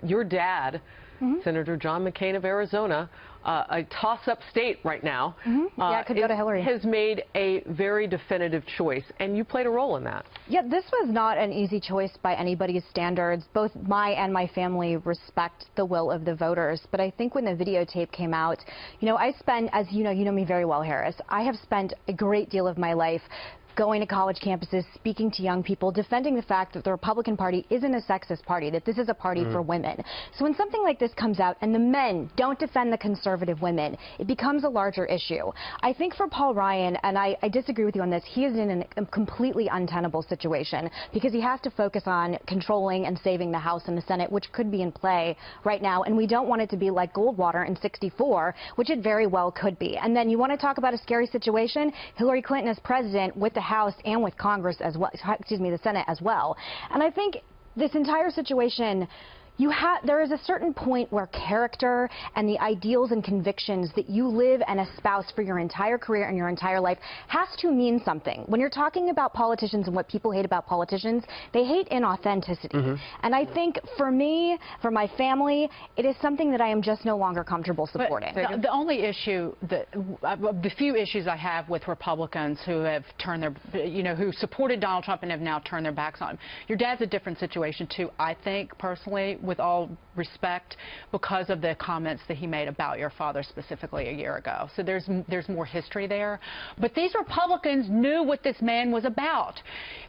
your dad, Senator John McCain of Arizona, a toss-up state right now, yeah, could go to Hillary, has made a very definitive choice, and you played a role in that. Yeah, this was not an easy choice by anybody's standards. Both my and my family respect the will of the voters, but I think when the videotape came out, you know, I spent, as you know me very well, Harris, I have spent a great deal of my life going to college campuses, speaking to young people, defending the fact that the Republican Party isn't a sexist party, that this is a party for women. So when something like this comes out and the men don't defend the conservative women, it becomes a larger issue. I think for Paul Ryan, and I disagree with you on this, he is in a completely untenable situation because he has to focus on controlling and saving the House and the Senate, which could be in play right now, and we don't want it to be like Goldwater in '64, which it very well could be. And then you want to talk about a scary situation? Hillary Clinton as president with the House and with Congress as well, excuse me, the Senate as well. And I think this entire situation, there is a certain point where character and the ideals and convictions that you live and espouse for your entire career and your entire life has to mean something. When you're talking about politicians and what people hate about politicians, they hate inauthenticity. And I think for me, for my family, it is something that I am just no longer comfortable supporting. The only issue, the few issues I have with Republicans who have turned their, who supported Donald Trump and have now turned their backs on him. Your dad's a different situation too, I think, personally, with all respect, because of the comments that he made about your father specifically a year ago. So there's more history there. But these Republicans knew what this man was about.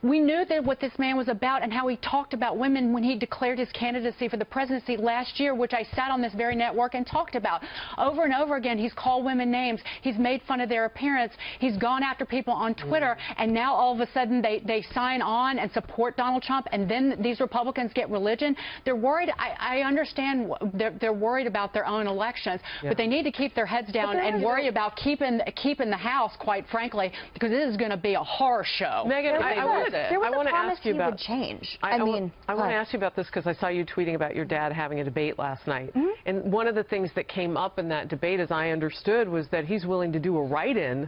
We knew that what this man was about and how he talked about women when he declared his candidacy for the presidency last year, which I sat on this very network and talked about. Over and over again, he's called women names. He's made fun of their appearance. He's gone after people on Twitter, and now all of a sudden they sign on and support Donald Trump, and then these Republicans get religion. They're worried. I understand they're worried about their own elections, but they need to keep their heads down and worry about keeping the House, quite frankly, because this is going to be a horror show. Meghan, I want to ask you about change. I want to ask you about this because I saw you tweeting about your dad having a debate last night. And one of the things that came up in that debate, as I understood, was that he's willing to do a write-in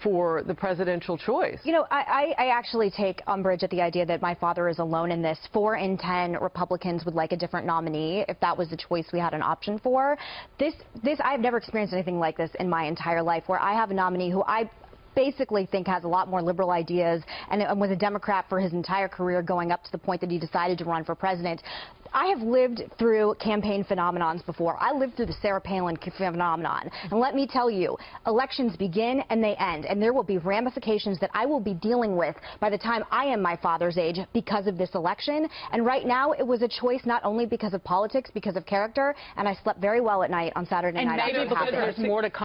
for the presidential choice. You know, I actually take umbrage at the idea that my father is alone in this. 4 in 10 Republicans would like a different nominee if that was the choice we had an option for. I've never experienced anything like this in my entire life, where I have a nominee who I basically think has a lot more liberal ideas and was a Democrat for his entire career, going up to the point that he decided to run for president. I have lived through campaign phenomenons before. I lived through the Sarah Palin phenomenon. And let me tell you, elections begin and they end. And there will be ramifications that I will be dealing with by the time I am my father's age because of this election. And right now, it was a choice not only because of politics, because of character. And I slept very well at night on Saturday night. And maybe because there's more to come.